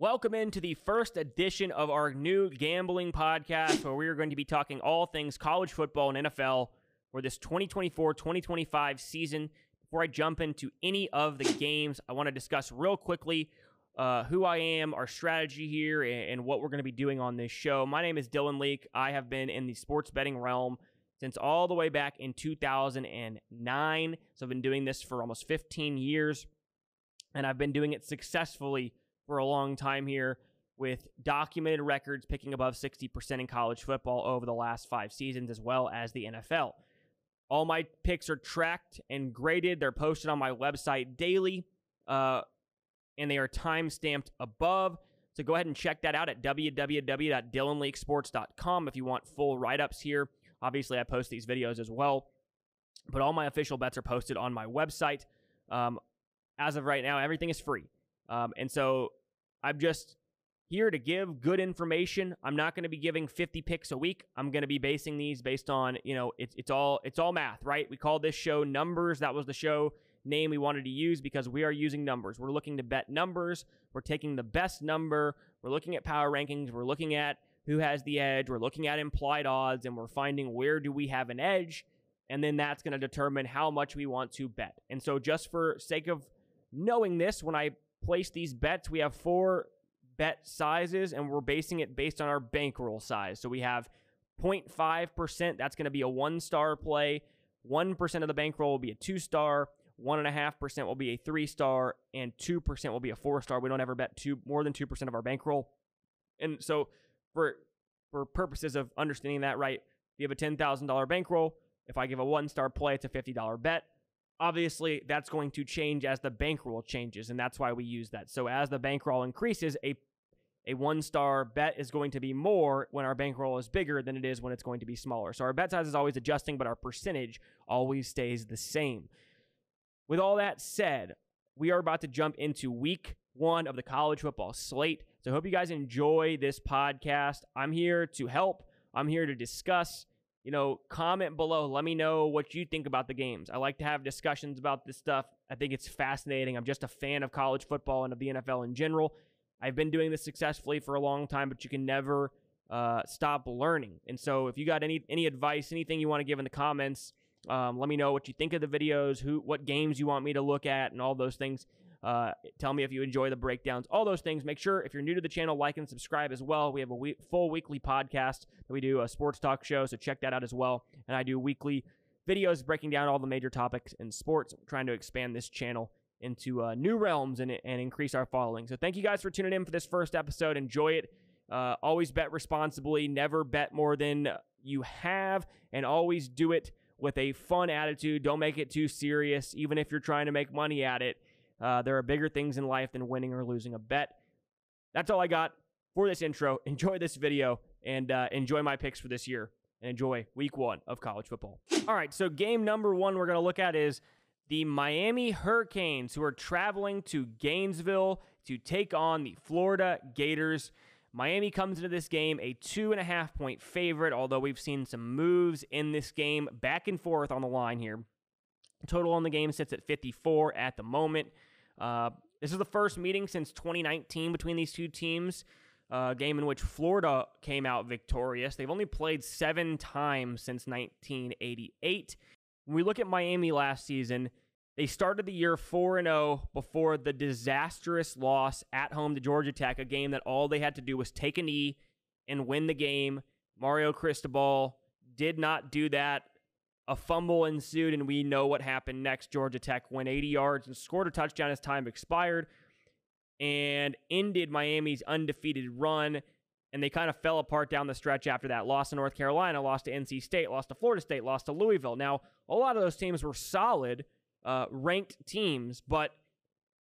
Welcome into the first edition of our new gambling podcast, where we are going to be talking all things college football and NFL for this 2024-2025 season. Before I jump into any of the games, I want to discuss real quickly who I am, our strategy here, and what we're going to be doing on this show. My name is Dylan Leak. I have been in the sports betting realm since all the way back in 2009. So I've been doing this for almost 15 years, and I've been doing it successfully for a long time here with documented records picking above 60% in college football over the last 5 seasons, as well as the NFL. All my picks are tracked and graded. They're posted on my website daily, and they are time-stamped above. So go ahead and check that out at www.dylanleaksports.com if you want full write-ups here. Obviously, I post these videos as well, but all my official bets are posted on my website. As of right now, everything is free. And so I'm just here to give good information. I'm not going to be giving 50 picks a week. I'm going to be basing these based on, it's all math, right? We call this show Numbers. That was the show name we wanted to use because we are using numbers. We're looking to bet numbers. We're taking the best number. We're looking at power rankings. We're looking at who has the edge. We're looking at implied odds, and we're finding where do we have an edge, and then that's going to determine how much we want to bet. And so just for sake of knowing this, when I place these bets, we have 4 bet sizes, and we're basing it based on our bankroll size. So we have 0.5%. That's going to be a 1-star play. 1% of the bankroll will be a 2-star. 1.5% will be a 3-star, and 2% will be a 4-star. We don't ever bet more than 2% of our bankroll. And so for purposes of understanding that, right, if you have a $10,000 bankroll, if I give a 1-star play, it's a $50 bet. Obviously, that's going to change as the bankroll changes, and that's why we use that. So as the bankroll increases, a 1-star bet is going to be more when our bankroll is bigger than it is when it's going to be smaller. So our bet size is always adjusting, but our percentage always stays the same. With all that said, we are about to jump into week 1 of the college football slate. So I hope you guys enjoy this podcast. I'm here to help. I'm here to discuss. Comment below. Let me know what you think about the games. I like to have discussions about this stuff. I think it's fascinating. I'm just a fan of college football and of the NFL in general. I've been doing this successfully for a long time, but you can never stop learning. And so if you got any advice, anything you want to give in the comments, let me know what you think of the videos, what games you want me to look at, and all those things. Tell me if you enjoy the breakdowns, all those things. Make sure, if you're new to the channel, like and subscribe as well. We have a full weekly podcast that we do, a sports talk show, so check that out as well. And I do weekly videos breaking down all the major topics in sports. I'm trying to expand this channel into new realms and increase our following. So thank you guys for tuning in for this first episode. Enjoy it. Always bet responsibly. Never bet more than you have, and always do it with a fun attitude. Don't make it too serious, even if you're trying to make money at it. There are bigger things in life than winning or losing a bet. That's all I got for this intro. Enjoy this video, and enjoy my picks for this year, and enjoy week 1 of college football. All right, so game number 1 we're going to look at is the Miami Hurricanes, who are traveling to Gainesville to take on the Florida Gators. Miami comes into this game a 2.5-point favorite, although we've seen some moves in this game back and forth on the line here. Total on the game sits at 54 at the moment. This is the first meeting since 2019 between these two teams, a game in which Florida came out victorious. They've only played 7 times since 1988. When we look at Miami last season, they started the year 4-0 before the disastrous loss at home to Georgia Tech, a game that all they had to do was take a knee and win the game. Mario Cristobal did not do that. A fumble ensued, and we know what happened next. Georgia Tech went 80 yards and scored a touchdown as time expired and ended Miami's undefeated run, and they kind of fell apart down the stretch after that. Lost to North Carolina, lost to NC State, lost to Florida State, lost to Louisville. Now, a lot of those teams were solid, ranked teams, but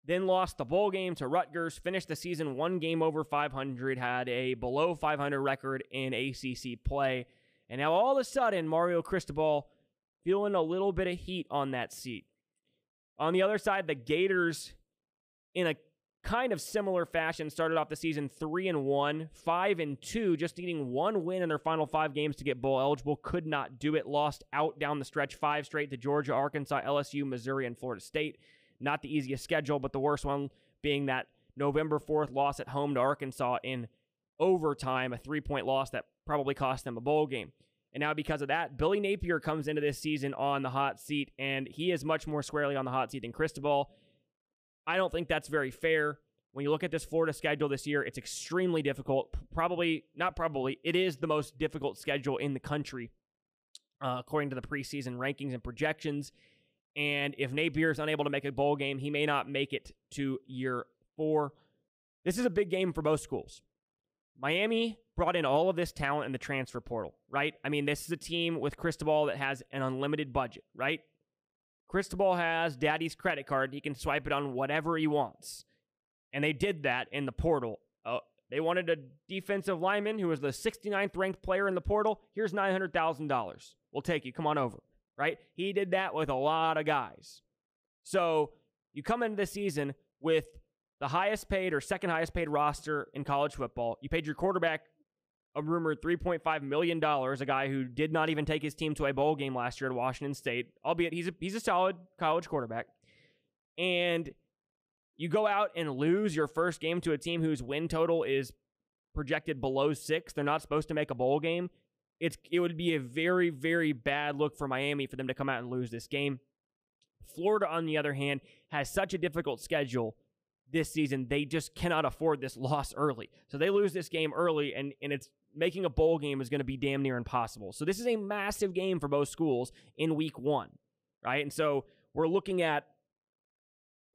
then lost the bowl game to Rutgers, finished the season 1 game over 500, had a below 500 record in ACC play, and now all of a sudden, Mario Cristobal feeling a little bit of heat on that seat. On the other side, the Gators, in a kind of similar fashion, started off the season 3-1, 5-2, just needing 1 win in their final 5 games to get bowl eligible. Could not do it. Lost out down the stretch 5 straight to Georgia, Arkansas, LSU, Missouri, and Florida State. Not the easiest schedule, but the worst one being that November 4th loss at home to Arkansas in overtime, a 3-point loss that probably cost them a bowl game. And now because of that, Billy Napier comes into this season on the hot seat, and he is much more squarely on the hot seat than Cristobal. I don't think that's very fair. When you look at this Florida schedule this year, it's extremely difficult. It is the most difficult schedule in the country, according to the preseason rankings and projections. And if Napier is unable to make a bowl game, he may not make it to year 4. This is a big game for both schools. Miami brought in all of this talent in the transfer portal, right? I mean, this is a team with Cristobal that has an unlimited budget, right? Cristobal has daddy's credit card. He can swipe it on whatever he wants. And they did that in the portal. They wanted a defensive lineman who was the 69th ranked player in the portal. Here's $900,000. We'll take you. Come on over, right? He did that with a lot of guys. So you come into this season with the highest paid or second highest paid roster in college football. You paid your quarterback a rumored $3.5 million, a guy who did not even take his team to a bowl game last year at Washington State, albeit he's a solid college quarterback. And you go out and lose your first game to a team whose win total is projected below 6. They're not supposed to make a bowl game. It would be a very, very bad look for Miami for them to come out and lose this game. Florida, on the other hand, has such a difficult schedule this season. They just cannot afford this loss early. So they lose this game early, and it's making a bowl game is going to be damn near impossible. So this is a massive game for both schools in week 1, right? And so we're looking at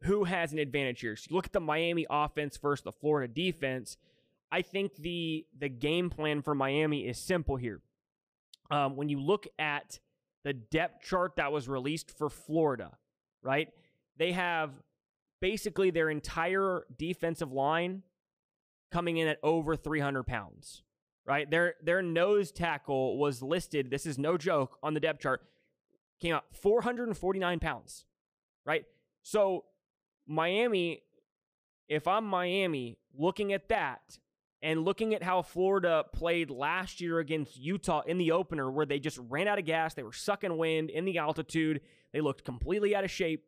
who has an advantage here. So you look at the Miami offense versus the Florida defense. I think the game plan for Miami is simple here. When you look at the depth chart that was released for Florida, right? They have basically their entire defensive line coming in at over 300 pounds, right? Their nose tackle was listed, this is no joke, on the depth chart, came out 449 pounds, right? So Miami, if I'm Miami, looking at that and looking at how Florida played last year against Utah in the opener where they just ran out of gas, they were sucking wind in the altitude, they looked completely out of shape.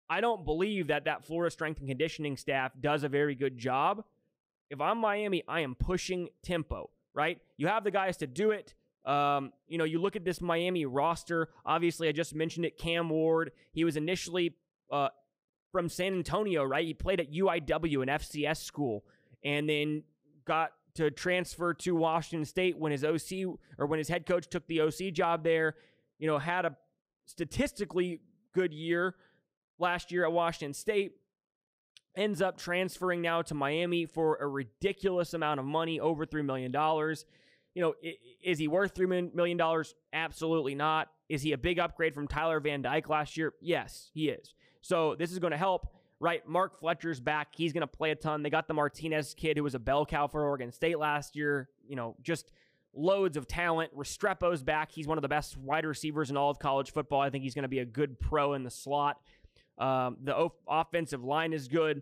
I don't believe that Florida strength and conditioning staff does a very good job. If I'm Miami, I am pushing tempo, right? You have the guys to do it. You look at this Miami roster. Obviously, I just mentioned it, Cam Ward. He was initially from San Antonio, right? He played at UIW, an FCS school, and then got to transfer to Washington State when his head coach took the OC job there. Had a statistically good year last year at Washington State, ends up transferring now to Miami for a ridiculous amount of money, over $3 million. Is he worth $3 million? Absolutely not. Is he a big upgrade from Tyler Van Dyke last year? Yes, he is. So this is going to help, right? Mark Fletcher's back. He's going to play a ton. They got the Martinez kid who was a bell cow for Oregon State last year. Just loads of talent. Restrepo's back. He's one of the best wide receivers in all of college football. I think he's going to be a good pro in the slot. The offensive line is good.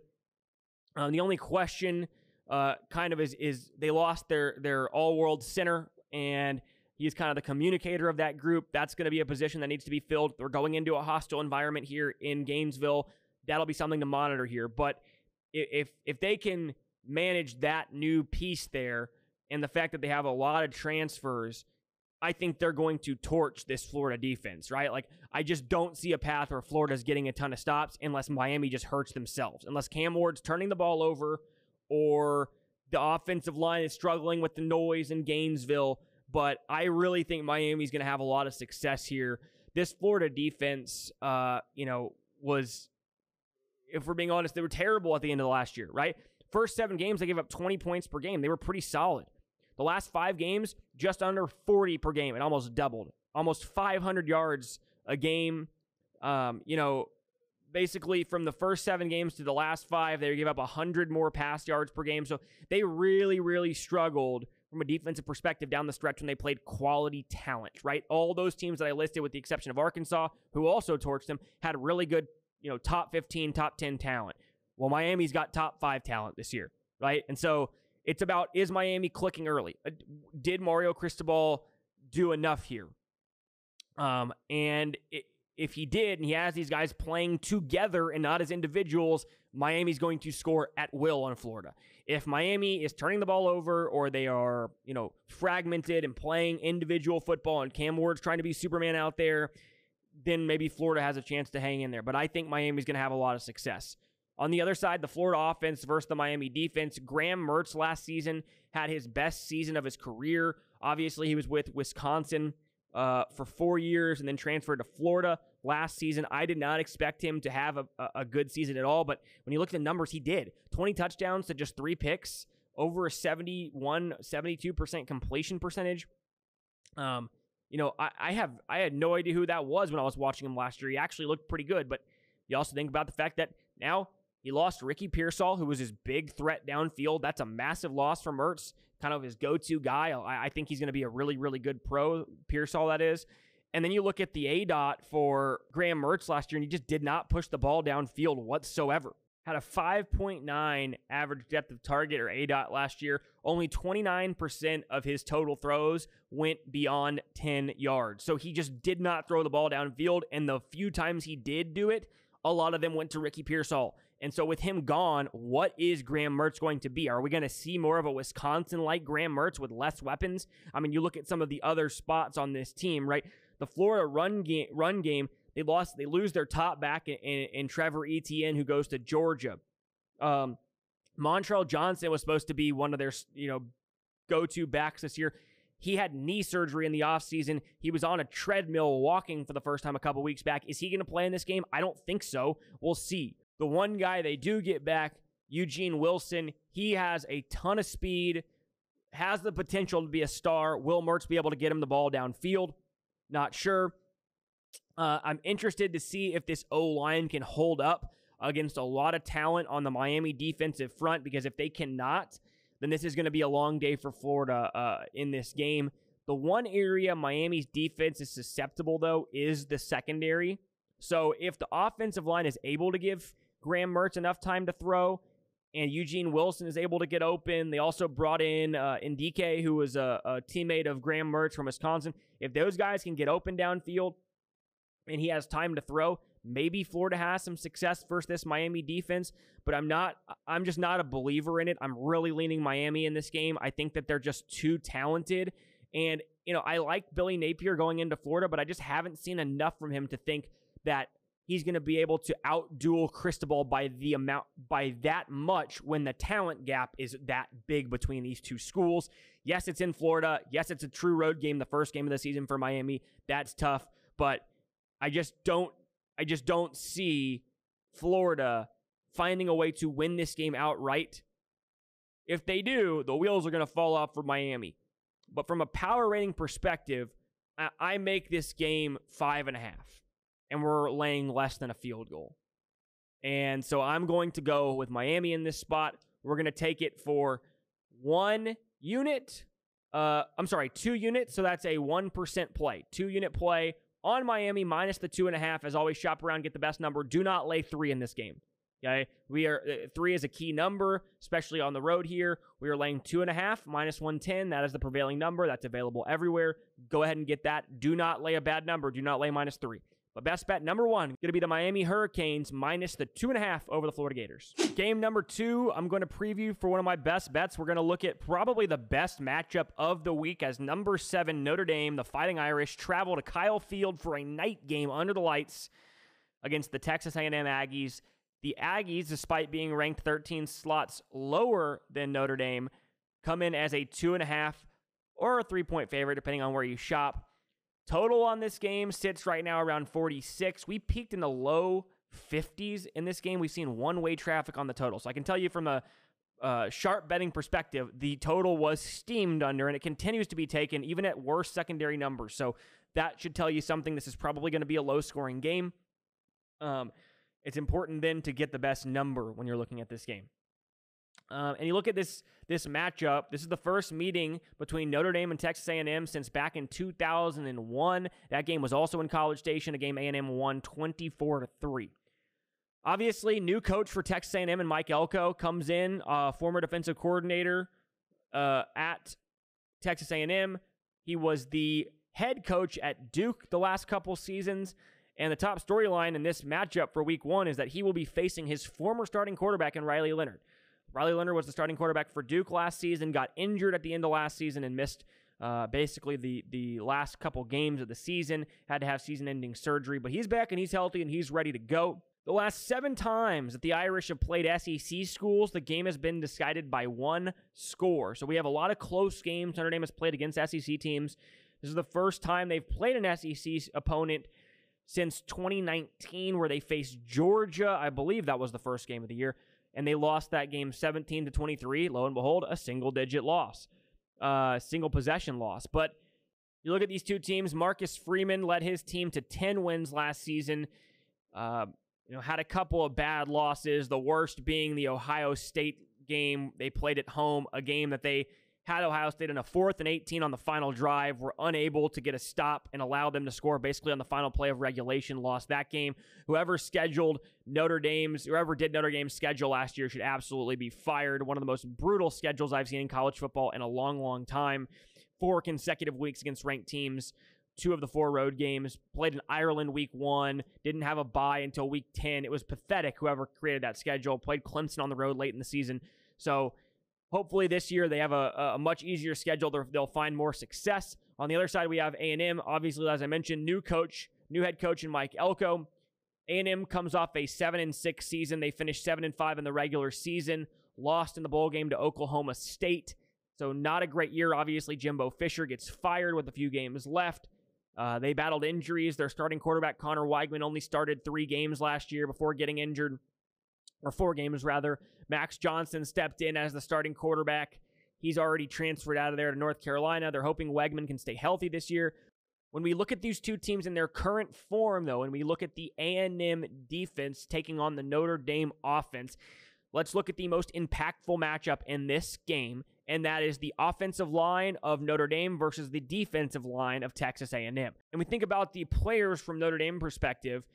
The only question is they lost their all-world center, and he's kind of the communicator of that group. That's going to be a position that needs to be filled. They're going into a hostile environment here in Gainesville. That'll be something to monitor here. But if they can manage that new piece there and the fact that they have a lot of transfers, I think they're going to torch this Florida defense, right? Like, I just don't see a path where Florida's getting a ton of stops unless Miami just hurts themselves, unless Cam Ward's turning the ball over or the offensive line is struggling with the noise in Gainesville. But I really think Miami's going to have a lot of success here. This Florida defense, was, if we're being honest, they were terrible at the end of the last year, right? First 7 games, they gave up 20 points per game. They were pretty solid. The last 5 games, just under 40 per game. It almost doubled. Almost 500 yards a game. Basically from the first 7 games to the last 5, they gave up 100 more pass yards per game. So they really, really struggled from a defensive perspective down the stretch when they played quality talent, right? All those teams that I listed, with the exception of Arkansas, who also torched them, had really good, top 15, top 10 talent. Well, Miami's got top 5 talent this year, right? And so it's about, is Miami clicking early? Did Mario Cristobal do enough here? And if he did, and he has these guys playing together and not as individuals, Miami's going to score at will on Florida. If Miami is turning the ball over, or they are, fragmented and playing individual football, and Cam Ward's trying to be Superman out there, then maybe Florida has a chance to hang in there. But I think Miami's going to have a lot of success. On the other side, the Florida offense versus the Miami defense. Graham Mertz last season had his best season of his career. Obviously, he was with Wisconsin for 4 years and then transferred to Florida last season. I did not expect him to have a good season at all, but when you look at the numbers, he did. 20 touchdowns to just 3 picks, over a 72% completion percentage. I had no idea who that was when I was watching him last year. He actually looked pretty good, but you also think about the fact that now he lost Ricky Pearsall, who was his big threat downfield. That's a massive loss for Mertz, kind of his go-to guy. I think he's going to be a really, really good pro, Pearsall, that is. And then you look at the ADOT for Graham Mertz last year, and he just did not push the ball downfield whatsoever. Had a 5.9 average depth of target, or ADOT, last year. Only 29% of his total throws went beyond 10 yards. So he just did not throw the ball downfield, and the few times he did do it, a lot of them went to Ricky Pearsall. And so with him gone, what is Graham Mertz going to be? Are we going to see more of a Wisconsin-like Graham Mertz with less weapons? I mean, you look at some of the other spots on this team, right? The Florida run game, they lose their top back in Trevor Etienne, who goes to Georgia. Montrell Johnson was supposed to be one of their, go-to backs this year. He had knee surgery in the offseason. He was on a treadmill walking for the first time a couple weeks back. Is he going to play in this game? I don't think so. We'll see. The one guy they do get back, Eugene Wilson, he has a ton of speed, has the potential to be a star. Will Mertz be able to get him the ball downfield? Not sure. I'm interested to see if this O-line can hold up against a lot of talent on the Miami defensive front, because if they cannot, then this is going to be a long day for Florida in this game. The one area Miami's defense is susceptible, though, is the secondary. So if the offensive line is able to give Graham Mertz enough time to throw, and Eugene Wilson is able to get open, they also brought in Ndike, who was a teammate of Graham Mertz from Wisconsin. If those guys can get open downfield and he has time to throw, maybe Florida has some success versus this Miami defense, but I'm just not a believer in it. I'm really leaning Miami in this game. I think that they're just too talented. And, I like Billy Napier going into Florida, but I just haven't seen enough from him to think that he's going to be able to outduel Cristobal by that much when the talent gap is that big between these two schools. Yes, it's in Florida. Yes, it's a true road game, the first game of the season for Miami. That's tough, but I just don't see Florida finding a way to win this game outright. If they do, the wheels are going to fall off for Miami. But from a power rating perspective, I make this game 5.5. And we're laying less than a field goal. And so I'm going to go with Miami in this spot. We're going to take it for 2 units. So that's a 1% play. 2-unit play on Miami minus the 2.5. As always, shop around, get the best number. Do not lay 3 in this game. Okay, 3 is a key number, especially on the road here. We are laying 2.5 minus 110. That is the prevailing number. That's available everywhere. Go ahead and get that. Do not lay a bad number. Do not lay minus 3. But best bet number 1 going to be the Miami Hurricanes minus the 2.5 over the Florida Gators. Game number 2, I'm going to preview for one of my best bets. We're going to look at probably the best matchup of the week as number 7 Notre Dame, the Fighting Irish, travel to Kyle Field for a night game under the lights against the Texas A&M Aggies. The Aggies, despite being ranked 13 slots lower than Notre Dame, come in as a 2.5 or a 3-point favorite, depending on where you shop. Total on this game sits right now around 46. We peaked in the low 50s in this game. We've seen one-way traffic on the total. So I can tell you from a sharp betting perspective, the total was steamed under, and it continues to be taken even at worse secondary numbers. So that should tell you something. This is probably going to be a low-scoring game. It's important then to get the best number when you're looking at this game. And you look at this matchup. This is the first meeting between Notre Dame and Texas A&M since back in 2001. That game was also in College Station, a game A&M won 24-3. Obviously, new coach for Texas A&M and Mike Elko comes in, former defensive coordinator at Texas A&M. He was the head coach at Duke the last couple seasons. And the top storyline in this matchup for week 1 is that he will be facing his former starting quarterback in Riley Leonard. Riley Leonard was the starting quarterback for Duke last season, got injured at the end of last season and missed basically the last couple games of the season, had to have season-ending surgery, but he's back and he's healthy and he's ready to go. The last 7 times that the Irish have played SEC schools, the game has been decided by 1 score. So we have a lot of close games Notre Dame has played against SEC teams. This is the first time they've played an SEC opponent since 2019, where they faced Georgia. I believe that was the first game of the year, and they lost that game 17-23. Lo and behold, a single-digit loss, single possession loss. But you look at these two teams. Marcus Freeman led his team to 10 wins last season. Had a couple of bad losses, the worst being the Ohio State game they played at home, a game that they had Ohio State in a 4th and 18 on the final drive, were unable to get a stop and allow them to score basically on the final play of regulation, lost that game. Whoever did Notre Dame's schedule last year should absolutely be fired. One of the most brutal schedules I've seen in college football in a long, long time. 4 consecutive weeks against ranked teams. 2 of the 4 road games, played in Ireland week 1, didn't have a bye until week 10. It was pathetic, whoever created that schedule. Played Clemson on the road late in the season. So hopefully this year they have a much easier schedule. They'll find more success. On the other side, we have A&M. Obviously, as I mentioned, new head coach in Mike Elko. A&M comes off a 7-6 season. They finished 7-5 in the regular season, lost in the bowl game to Oklahoma State. So not a great year. Obviously, Jimbo Fisher gets fired with a few games left. They battled injuries. Their starting quarterback, Connor Weigman, only started 3 games last year before getting injured, or 4 games rather. Max Johnson stepped in as the starting quarterback. He's already transferred out of there to North Carolina. They're hoping Weigman can stay healthy this year. When we look at these two teams in their current form, though, and we look at the A&M defense taking on the Notre Dame offense, let's look at the most impactful matchup in this game, and that is the offensive line of Notre Dame versus the defensive line of Texas A&M. And we think about the players from Notre Dame perspective.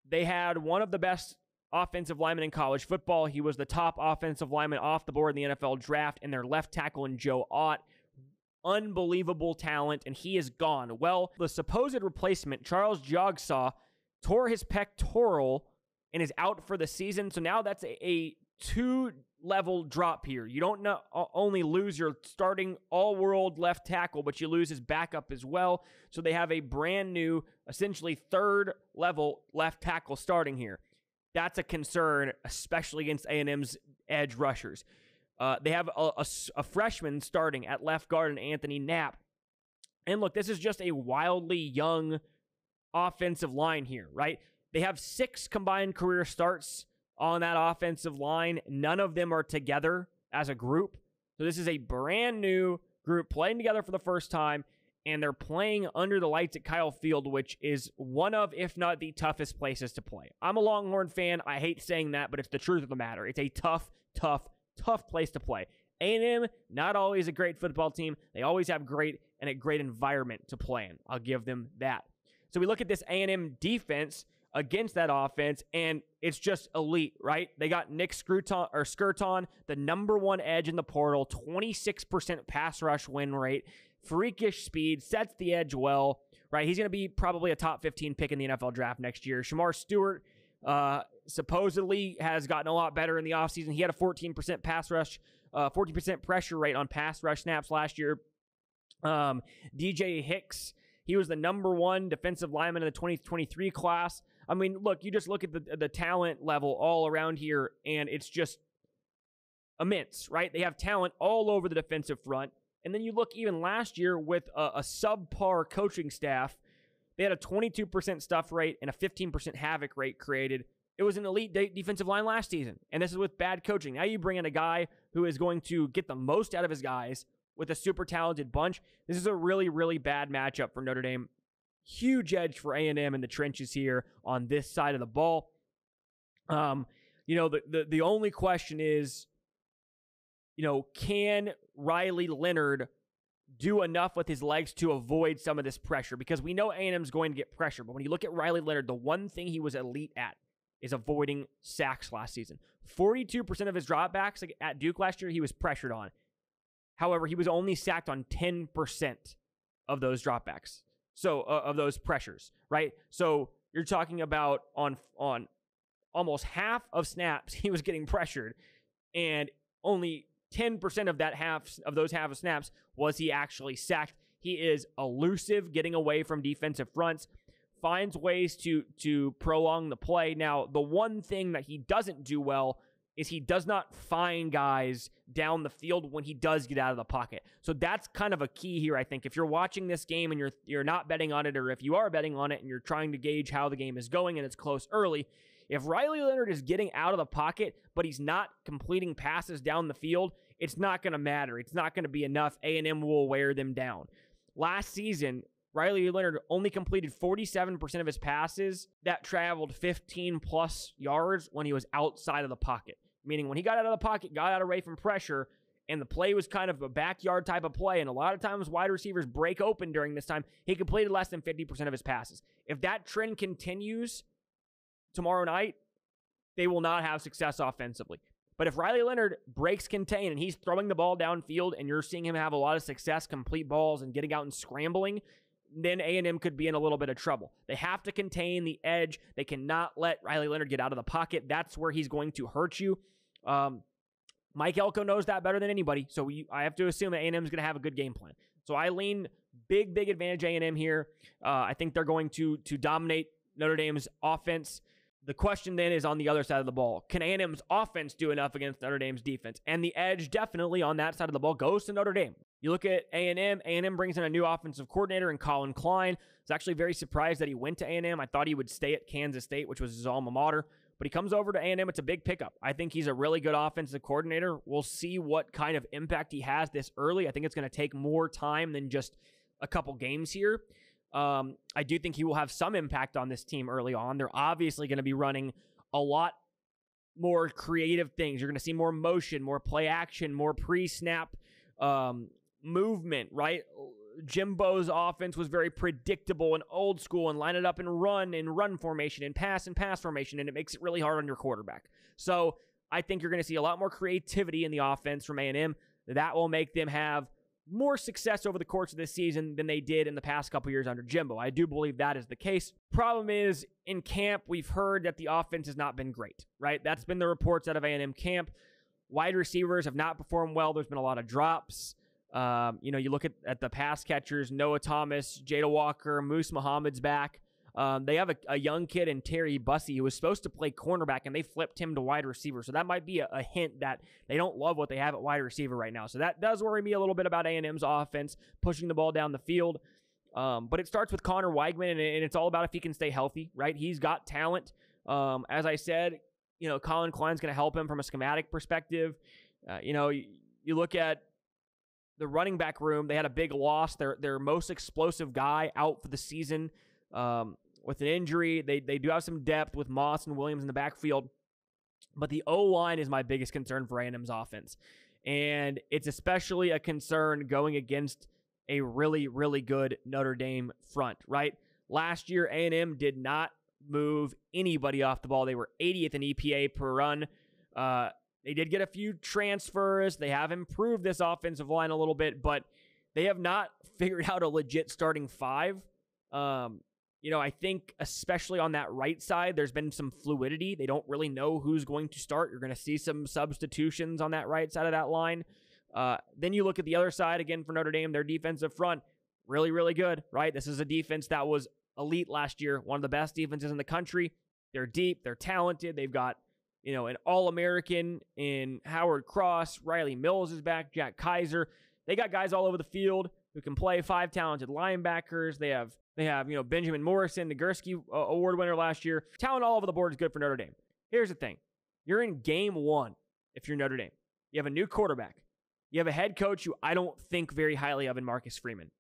They had one of the best offensive linemen in college football. He was the top offensive lineman off the board in the NFL draft, and their left tackle in Joe Ott. Unbelievable talent, and he is gone. Well, the supposed replacement, Charles Jogsaw, tore his pectoral and is out for the season. So now that's a 2-level drop here. You don't only lose your starting all-world left tackle, but you lose his backup as well. So they have a brand new, essentially 3rd-level left tackle starting here. That's a concern, especially against A&M's edge rushers. They have a freshman starting at left guard in Anthony Knapp. And look, this is just a wildly young offensive line here, right? They have 6 combined career starts on that offensive line. None of them are together as a group. So this is a brand new group playing together for the first time, and they're playing under the lights at Kyle Field, which is one of, if not the toughest places to play. I'm a Longhorn fan. I hate saying that, but it's the truth of the matter. It's a tough place to play. A&M, not always a great football team. They always have a great environment to play in. I'll give them that. So we look at this A&M defense against that offense, and it's just elite, right? They got Nick Skirton, the number 1 edge in the portal, 26% pass rush win rate, freakish speed, sets the edge well, right? He's going to be probably a top 15 pick in the NFL draft next year. Shamar Stewart supposedly has gotten a lot better in the offseason. He had a 14% pass rush, 14% pressure rate on pass rush snaps last year. DJ Hicks, he was the number 1 defensive lineman in the 2023 class. I mean, look, you just look at the talent level all around here, and it's just immense, right? They have talent all over the defensive front. And then you look even last year with a subpar coaching staff. They had a 22% stuff rate and a 15% havoc rate created. It was an elite defensive line last season, and this is with bad coaching. Now you bring in a guy who is going to get the most out of his guys with a super talented bunch. This is a really, really bad matchup for Notre Dame. Huge edge for A&M in the trenches here on this side of the ball. The only question is, can Riley Leonard do enough with his legs to avoid some of this pressure? Because we know A&M's going to get pressure, but when you look at Riley Leonard, the one thing he was elite at is avoiding sacks last season. 42% of his dropbacks at Duke last year, he was pressured on. However, he was only sacked on 10% of those dropbacks. So, of those pressures, right? So, you're talking about on almost half of snaps, he was getting pressured, and only 10% of those half of snaps was he actually sacked. He is elusive, getting away from defensive fronts, finds ways to prolong the play. Now, the one thing that he doesn't do well is he does not find guys down the field when he does get out of the pocket. So that's kind of a key here, I think. If you're watching this game and you're not betting on it, or if you are betting on it and you're trying to gauge how the game is going and it's close early, if Riley Leonard is getting out of the pocket, but he's not completing passes down the field, it's not going to matter. It's not going to be enough. A&M will wear them down. Last season, Riley Leonard only completed 47% of his passes that traveled 15-plus yards when he was outside of the pocket. Meaning when he got out of the pocket, got out away from pressure, and the play was kind of a backyard type of play, and a lot of times wide receivers break open during this time, he completed less than 50% of his passes. If that trend continues tomorrow night, they will not have success offensively. But if Riley Leonard breaks contain and he's throwing the ball downfield and you're seeing him have a lot of success, complete balls, and getting out and scrambling, then A&M could be in a little bit of trouble. They have to contain the edge. They cannot let Riley Leonard get out of the pocket. That's where he's going to hurt you. Mike Elko knows that better than anybody, so I have to assume that A&M is going to have a good game plan. So I lean big advantage A&M here. I think they're going to dominate Notre Dame's offense. The question then is on the other side of the ball. Can A&M's offense do enough against Notre Dame's defense? And the edge definitely on that side of the ball goes to Notre Dame. You look at A&M. A&M brings in a new offensive coordinator in Colin Klein. I was actually very surprised that he went to A&M. I thought he would stay at Kansas State, which was his alma mater. But he comes over to A&M. It's a big pickup. I think he's a really good offensive coordinator. We'll see what kind of impact he has this early. I think it's going to take more time than just a couple games here. I do think he will have some impact on this team early on. They're obviously going to be running a lot more creative things. You're going to see more motion, more play action, more pre-snap movement, right? Jimbo's offense was very predictable and old school and line it up and run formation and pass formation, and it makes it really hard on your quarterback. So I think you're going to see a lot more creativity in the offense from A&M. That will make them have more success over the course of this season than they did in the past couple years under Jimbo. I do believe that is the case. Problem is, in camp, we've heard that the offense has not been great, right? That's been the reports out of A&M camp. Wide receivers have not performed well. There's been a lot of drops. You look at the pass catchers, Noah Thomas, Jada Walker, Moose Muhammad's back. They have a young kid in Terry Bussey who was supposed to play cornerback, and they flipped him to wide receiver. So that might be a hint that they don't love what they have at wide receiver right now. So that does worry me a little bit about A&M's offense, pushing the ball down the field. But it starts with Connor Weigman, and it's all about if he can stay healthy, right? He's got talent. As I said, Colin Klein's going to help him from a schematic perspective. You look at the running back room, they had a big loss. Their most explosive guy out for the season with an injury. They do have some depth with Moss and Williams in the backfield, but the O-line is my biggest concern for A&M's offense. And it's especially a concern going against a really, really good Notre Dame front, right? Last year, A&M did not move anybody off the ball. They were 80th in EPA per run. They did get a few transfers. They have improved this offensive line a little bit, but they have not figured out a legit starting five. I think especially on that right side, there's been some fluidity. They don't really know who's going to start. You're going to see some substitutions on that right side of that line. Then you look at the other side again for Notre Dame, their defensive front, really, really good, right? This is a defense that was elite last year, one of the best defenses in the country. They're deep, they're talented. They've got, an All-American in Howard Cross. Riley Mills is back, Jack Kaiser. They got guys all over the field who can play, 5 talented linebackers. They have Benjamin Morrison, the Gursky Award winner last year. Talent all over the board is good for Notre Dame. Here's the thing. You're in game 1 if you're Notre Dame. You have a new quarterback. You have a head coach who I don't think very highly of in Marcus Freeman.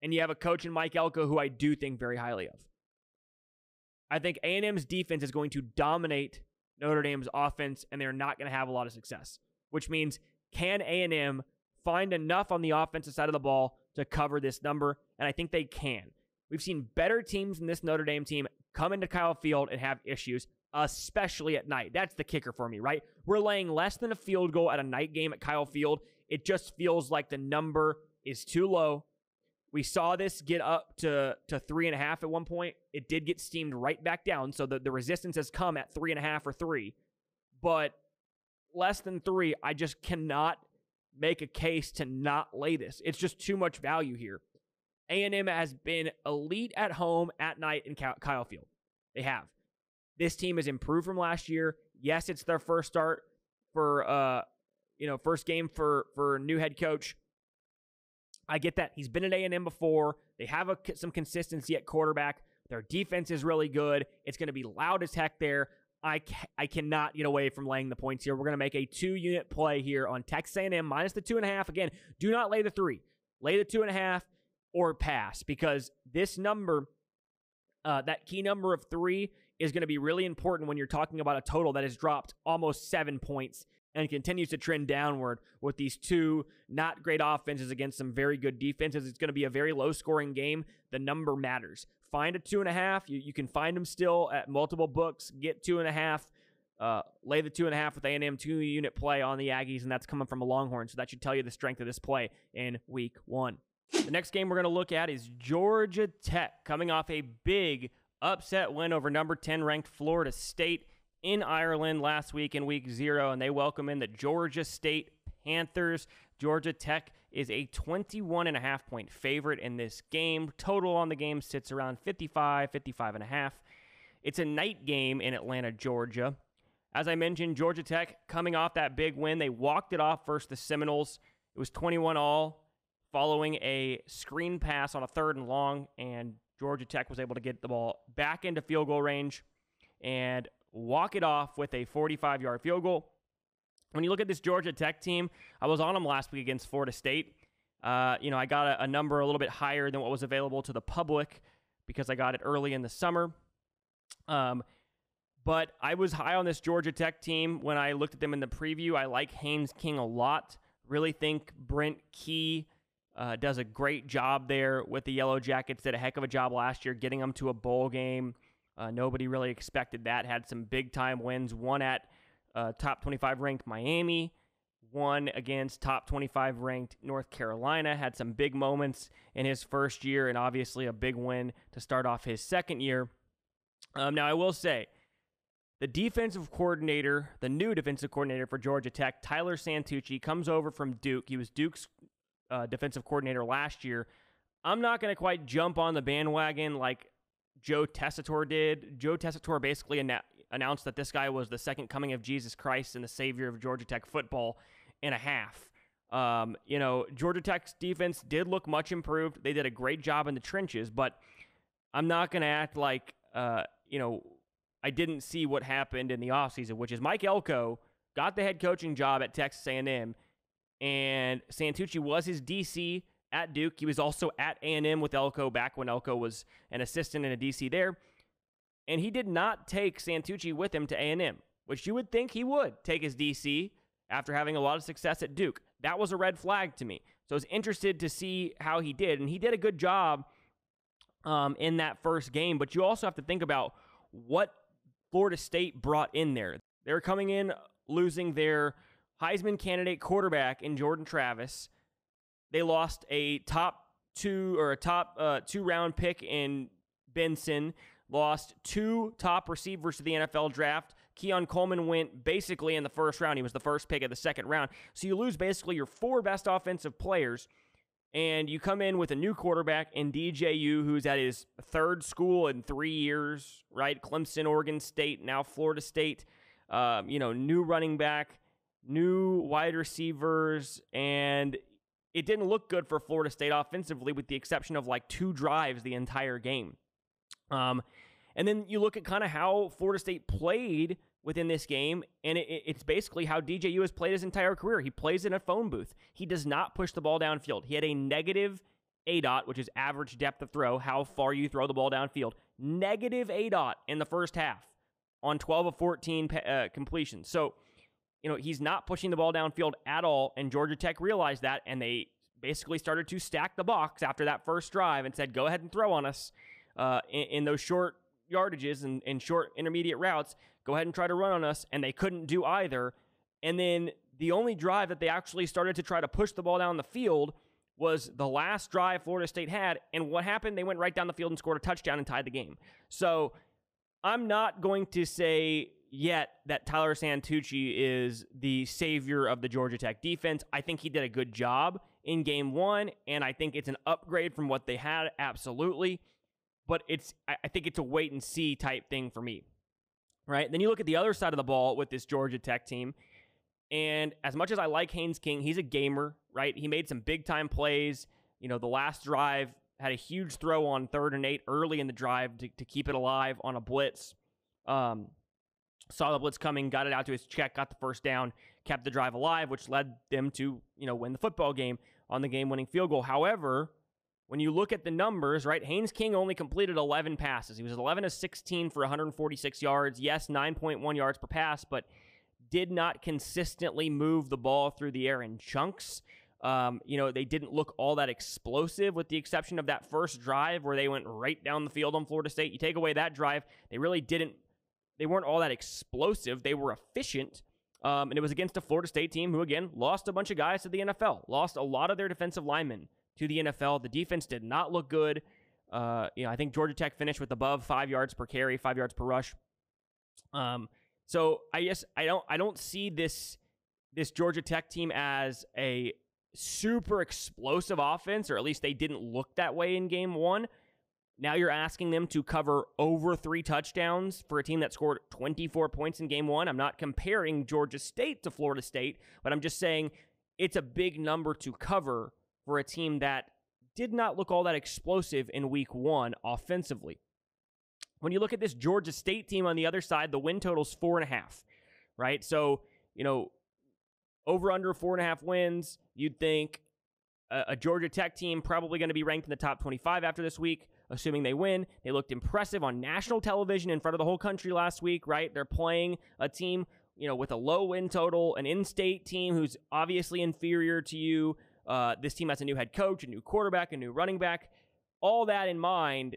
And you have a coach in Mike Elko who I do think very highly of. I think A&M's defense is going to dominate Notre Dame's offense, and they're not going to have a lot of success, which means can A&M find enough on the offensive side of the ball to cover this number? And I think they can. We've seen better teams than this Notre Dame team come into Kyle Field and have issues, especially at night. That's the kicker for me, right? We're laying less than a field goal at a night game at Kyle Field. It just feels like the number is too low. We saw this get up to 3.5 at one point. It did get steamed right back down, so the resistance has come at 3.5 or 3. But less than 3, I just cannot make a case to not lay this. It's just too much value here. A&M has been elite at home, at night, in Kyle Field. They have. This team has improved from last year. Yes, it's their first start for, first game for new head coach. I get that. He's been at A&M before. They have some consistency at quarterback. Their defense is really good. It's going to be loud as heck there. I cannot get away from laying the points here. We're going to make a 2-unit play here on Texas A&M minus the 2.5. Again, do not lay the 3. Lay the 2.5 or pass, because this number, that key number of 3, is going to be really important when you're talking about a total that has dropped almost 7 points and continues to trend downward with these two not great offenses against some very good defenses. It's going to be a very low-scoring game. The number matters. Find a 2.5. You can find them still at multiple books. Get 2.5. Lay the 2.5 with A&M 2-unit play on the Aggies, and that's coming from a Longhorn, so that should tell you the strength of this play in Week 1. The next game we're going to look at is Georgia Tech, coming off a big upset win over number 10 ranked Florida State in Ireland last week in Week 0, and they welcome in the Georgia State Panthers. Georgia Tech is a 21.5-point favorite in this game. Total on the game sits around 55.5. It's a night game in Atlanta, Georgia. As I mentioned, Georgia Tech coming off that big win. They walked it off versus the Seminoles. It was 21-all following a screen pass on a 3rd and long, and Georgia Tech was able to get the ball back into field goal range and walk it off with a 45-yard field goal. When you look at this Georgia Tech team, I was on them last week against Florida State. I got a number a little bit higher than what was available to the public because I got it early in the summer. But I was high on this Georgia Tech team when I looked at them in the preview. I like Haynes King a lot. Really think Brent Key does a great job there with the Yellow Jackets. Did a heck of a job last year getting them to a bowl game. Nobody really expected that. Had some big-time wins. One at top 25 ranked Miami. One against top 25 ranked North Carolina. Had some big moments in his first year, and obviously a big win to start off his second year. Now, I will say, the defensive coordinator, the new defensive coordinator for Georgia Tech, Tyler Santucci, comes over from Duke. He was Duke's defensive coordinator last year. I'm not going to quite jump on the bandwagon like Joe Tessitore did. Joe Tessitore basically announced that this guy was the second coming of Jesus Christ and the savior of Georgia Tech football in a half. Georgia Tech's defense did look much improved. They did a great job in the trenches, but I'm not going to act like, I didn't see what happened in the offseason, which is Mike Elko got the head coaching job at Texas A&M, and Santucci was his DC at Duke. He was also at A&M with Elko back when Elko was an assistant and a DC there. And he did not take Santucci with him to A&M, which you would think he would take his DC after having a lot of success at Duke. That was a red flag to me. So I was interested to see how he did. And he did a good job in that first game. But you also have to think about what Florida State brought in there. They're coming in losing their Heisman candidate quarterback in Jordan Travis. They lost a top 2-round pick in Benson. Lost 2 top receivers to the NFL draft. Keon Coleman went basically in the first round. He was the first pick of the second round. So you lose basically your 4 best offensive players, and you come in with a new quarterback in DJU, who's at his 3rd school in 3 years, right? Clemson, Oregon State, now Florida State. New running back, new wide receivers, and it didn't look good for Florida State offensively with the exception of like 2 drives the entire game. And then you look at kind of how Florida State played within this game, and it's basically how DJU has played his entire career. He plays in a phone booth. He does not push the ball downfield. He had a negative ADOT, which is average depth of throw, how far you throw the ball downfield. Negative ADOT in the first half on 12 of 14 completions. So, he's not pushing the ball downfield at all, and Georgia Tech realized that, and they basically started to stack the box after that first drive and said, go ahead and throw on us in those short yardages and short intermediate routes. Go ahead and try to run on us, and they couldn't do either. And then the only drive that they actually started to try to push the ball down the field was the last drive Florida State had, and what happened? They went right down the field and scored a touchdown and tied the game. So I'm not going to say yet that Tyler Santucci is the savior of the Georgia Tech defense. I think he did a good job in game one, and I think it's an upgrade from what they had, absolutely. But I think it's a wait-and-see type thing for me, right? Then you look at the other side of the ball with this Georgia Tech team, and as much as I like Haynes King, he's a gamer, right? He made some big-time plays. You know, the last drive had a huge throw on 3rd and 8 early in the drive to keep it alive on a blitz. Saw the blitz coming, got it out to his check, got the first down, kept the drive alive, which led them to, win the football game on the game-winning field goal. However, when you look at the numbers, right, Haynes King only completed 11 passes. He was 11 of 16 for 146 yards. Yes, 9.1 yards per pass, but did not consistently move the ball through the air in chunks. They didn't look all that explosive with the exception of that first drive where they went right down the field on Florida State. You take away that drive, they weren't all that explosive. They were efficient. And it was against a Florida State team who, again, lost a bunch of guys to the NFL, lost a lot of their defensive linemen to the NFL. The defense did not look good. I think Georgia Tech finished with above 5 yards per carry, 5 yards per rush. So I guess I don't see this Georgia Tech team as a super explosive offense, or at least they didn't look that way in game one. Now you're asking them to cover over 3 touchdowns for a team that scored 24 points in game one. I'm not comparing Georgia State to Florida State, but I'm just saying it's a big number to cover for a team that did not look all that explosive in week one offensively. When you look at this Georgia State team on the other side, the win total's 4.5, right? So, over under 4.5 wins, you'd think a Georgia Tech team probably going to be ranked in the top 25 after this week, assuming they win. They looked impressive on national television in front of the whole country last week, right? They're playing a team, with a low win total, an in-state team who's obviously inferior to you. This team has a new head coach, a new quarterback, a new running back. All that in mind,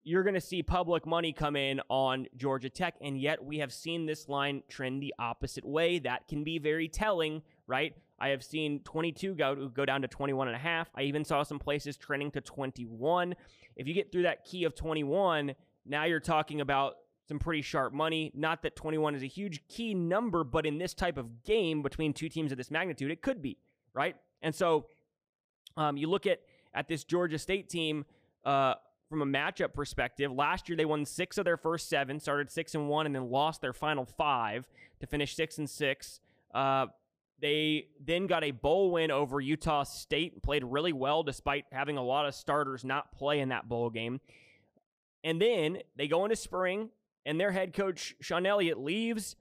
you're going to see public money come in on Georgia Tech, and yet we have seen this line trend the opposite way. That can be very telling, right? I have seen 22 go down to 21.5. I even saw some places trending to 21. If you get through that key of 21, now you're talking about some pretty sharp money. Not that 21 is a huge key number, but in this type of game between two teams of this magnitude, it could be, right? And so you look at this Georgia State team from a matchup perspective. Last year, they won 6 of their first 7, started 6-1, and then lost their final 5 to finish 6-6. They then got a bowl win over Utah State and played really well despite having a lot of starters not play in that bowl game. And then they go into spring, and their head coach, Sean Elliott, leaves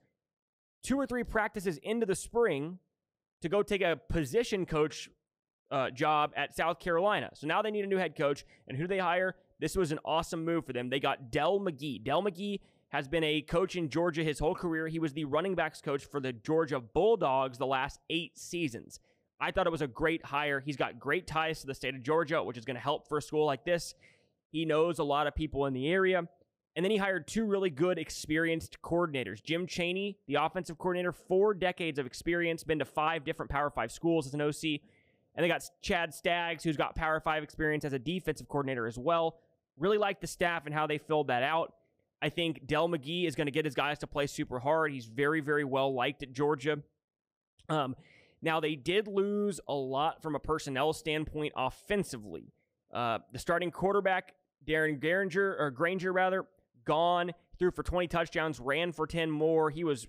2 or 3 practices into the spring to go take a position coach job at South Carolina. So now they need a new head coach. And who do they hire? This was an awesome move for them. They got Del McGee. Del McGee has been a coach in Georgia his whole career. He was the running backs coach for the Georgia Bulldogs the last 8 seasons. I thought it was a great hire. He's got great ties to the state of Georgia, which is going to help for a school like this. He knows a lot of people in the area. And then he hired 2 really good, experienced coordinators. Jim Chaney, the offensive coordinator, 4 decades of experience, been to 5 different Power 5 schools as an OC. And they got Chad Staggs, who's got Power 5 experience as a defensive coordinator as well. Really like the staff and how they filled that out. I think Del McGee is going to get his guys to play super hard. He's very, very well liked at Georgia. Now, they did lose a lot from a personnel standpoint offensively. The starting quarterback, Darren Granger, gone, threw for 20 touchdowns, ran for 10 more. He was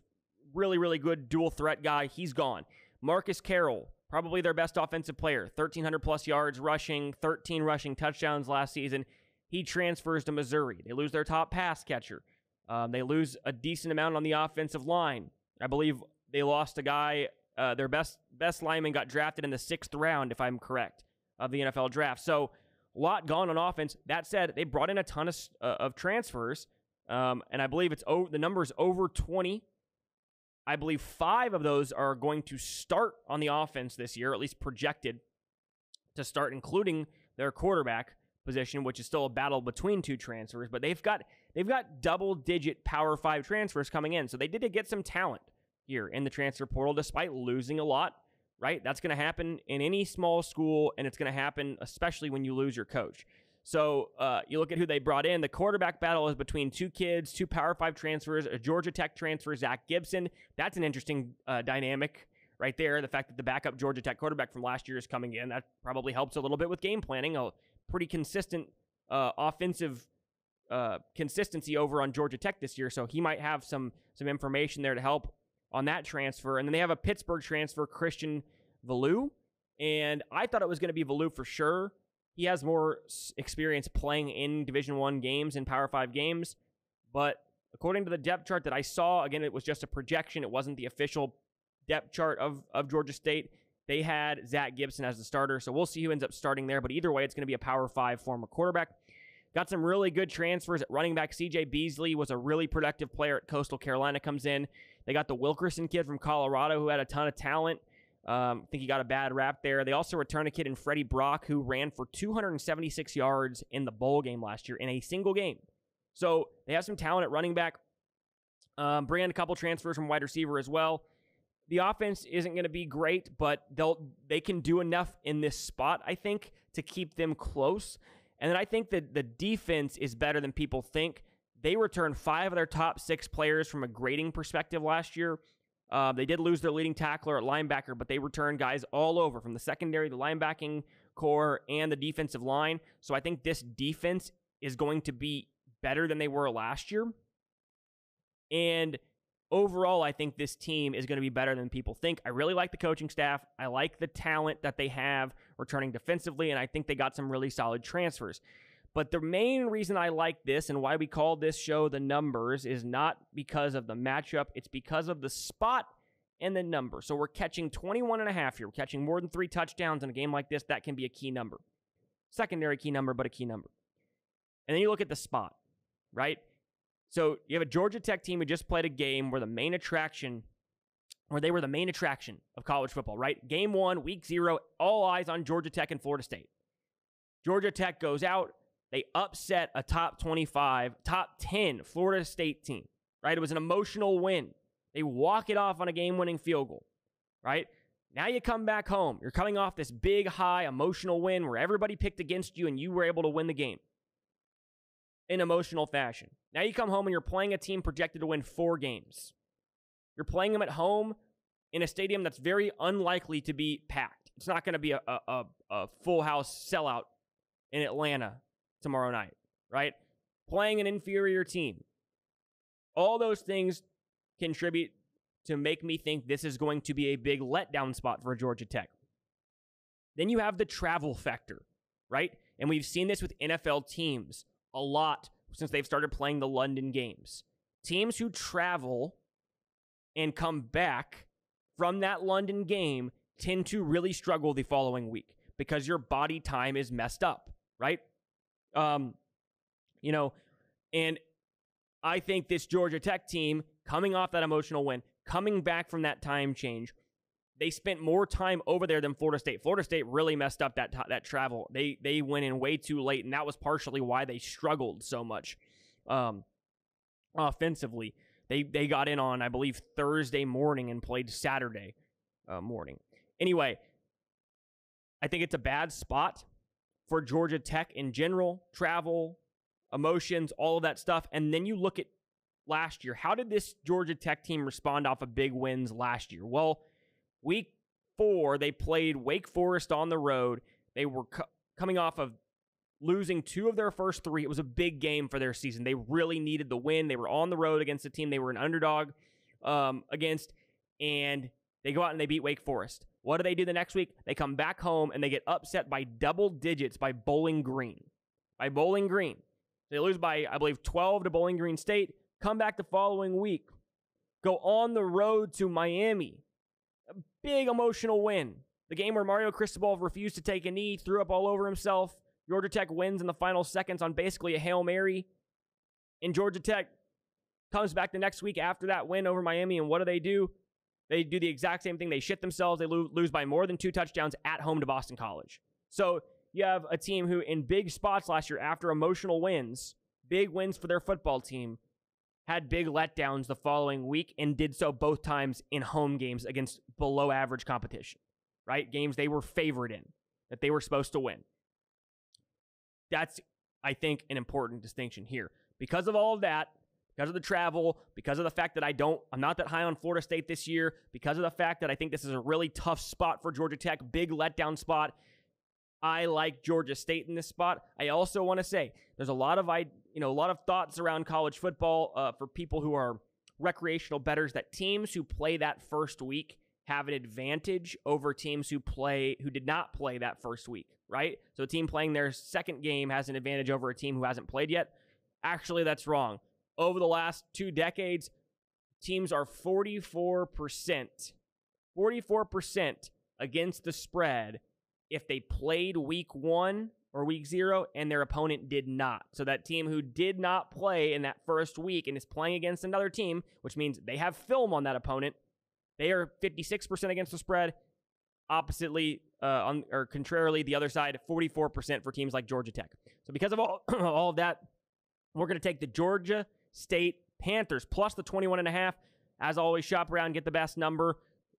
really, really good dual threat guy. He's gone. Marcus Carroll, probably their best offensive player, 1,300 plus yards rushing, 13 rushing touchdowns last season. He transfers to Missouri. They lose their top pass catcher. They lose a decent amount on the offensive line. I believe they lost a guy, their best lineman got drafted in the 6th round, if I'm correct, of the NFL draft. So a lot gone on offense. That said, they brought in a ton of transfers, and I believe the number is over 20. I believe 5 of those are going to start on the offense this year, at least projected to start, including their quarterback position, which is still a battle between 2 transfers. But they've got double-digit Power 5 transfers coming in, so they did get some talent here in the transfer portal, despite losing a lot, right? That's going to happen in any small school, and it's going to happen especially when you lose your coach. So you look at who they brought in. The quarterback battle is between two kids, two Power 5 transfers, a Georgia Tech transfer, Zach Gibson. That's an interesting dynamic right there. The fact that the backup Georgia Tech quarterback from last year is coming in, that probably helps a little bit with game planning. A pretty consistent offensive consistency over on Georgia Tech this year, so he might have some information there to help on that transfer. And then they have a Pittsburgh transfer, Christian Valou, and I thought it was going to be Valou for sure. He has more experience playing in Division I games and Power 5 games, but according to the depth chart that I saw, again, it was just a projection. It wasn't the official depth chart of Georgia State. They had Zach Gibson as the starter, so we'll see who ends up starting there, but either way, it's going to be a Power 5 former quarterback. Got some really good transfers at running back. C.J. Beasley was a really productive player at Coastal Carolina, comes in. They got the Wilkerson kid from Colorado who had a ton of talent. I think he got a bad rap there. They also returned a kid in Freddie Brock who ran for 276 yards in the bowl game last year in a single game. So they have some talent at running back. Bring in a couple transfers from wide receiver as well. The offense isn't going to be great, but they can do enough in this spot, I think, to keep them close. And then I think that the defense is better than people think. They returned 5 of their top 6 players from a grading perspective last year. They did lose their leading tackler at linebacker, but they returned guys all over from the secondary, the linebacking core, and the defensive line. So I think this defense is going to be better than they were last year. And overall, I think this team is going to be better than people think. I really like the coaching staff. I like the talent that they have returning defensively, and I think they got some really solid transfers. But the main reason I like this and why we call this show The Numbers is not because of the matchup. It's because of the spot and the number. So we're catching 21.5 here. We're catching more than 3 touchdowns in a game like this. That can be a key number. Secondary key number, but a key number. And then you look at the spot, right? So you have a Georgia Tech team who just played a game where they were the main attraction of college football, right? Game 1, week 0, all eyes on Georgia Tech and Florida State. Georgia Tech goes out. They upset a top 25, top 10 Florida State team, right? It was an emotional win. They walk it off on a game-winning field goal, right? Now you come back home. You're coming off this big, high, emotional win where everybody picked against you and you were able to win the game in emotional fashion. Now you come home and you're playing a team projected to win 4 games. You're playing them at home in a stadium that's very unlikely to be packed. It's not going to be a full house sellout in Atlanta tomorrow night, right? Playing an inferior team. All those things contribute to make me think this is going to be a big letdown spot for Georgia Tech. Then you have the travel factor, right? And we've seen this with NFL teams a lot since they've started playing the London games. Teams who travel and come back from that London game tend to really struggle the following week because your body time is messed up, right? And I think this Georgia Tech team coming off that emotional win, coming back from that time change, they spent more time over there than Florida State. Florida State really messed up that travel. They went in way too late, and that was partially why they struggled so much offensively. They got in on, I believe, Thursday morning and played Saturday morning. Anyway, I think it's a bad spot for Georgia Tech in general, travel, emotions, all of that stuff. And then you look at last year. How did this Georgia Tech team respond off of big wins last year? Well, week 4, they played Wake Forest on the road. They were coming off of losing 2 of their first 3. It was a big game for their season. They really needed the win. They were on the road against a team they were an underdog against, and they go out and they beat Wake Forest. What do they do the next week? They come back home and they get upset by double digits by Bowling Green. They lose by, I believe, 12 to Bowling Green State. Come back the following week. Go on the road to Miami. A big emotional win. The game where Mario Cristobal refused to take a knee, threw up all over himself. Georgia Tech wins in the final seconds on basically a Hail Mary. And Georgia Tech comes back the next week after that win over Miami, and what do? They do the exact same thing. They shit themselves. They lose by more than 2 touchdowns at home to Boston College. So you have a team who, in big spots last year after emotional wins, big wins for their football team, had big letdowns the following week and did so both times in home games against below average competition. right? Games they were favored in, that they were supposed to win. That's, I think, an important distinction here. Because of all of that, because of the travel, because of the fact that I'm not that high on Florida State this year, because of the fact that I think this is a really tough spot for Georgia Tech, big letdown spot, I like Georgia State in this spot. I also want to say there's a lot of thoughts around college football for people who are recreational bettors that teams who play that first week have an advantage over teams who did not play that first week, right? So a team playing their second game has an advantage over a team who hasn't played yet. Actually, that's wrong. Over the last 2 decades, teams are 44% against the spread if they played week 1 or week 0 and their opponent did not. So that team who did not play in that first week and is playing against another team, which means they have film on that opponent, they are 56% against the spread. Oppositely, contrarily, the other side, 44% for teams like Georgia Tech. So because of all of that, we're going to take the Georgia State Panthers plus the 21.5. As always, shop around, get the best number.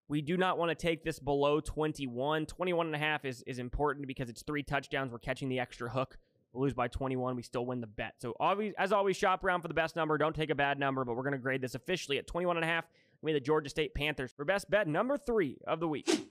We do not want to take this below 21. 21.5 is important because it's 3 touchdowns. We're catching the extra hook. We'll lose by 21. We still win the bet. So as always, shop around for the best number. Don't take a bad number, but we're going to grade this officially at 21.5. We made the Georgia State Panthers for best bet number 3 of the week.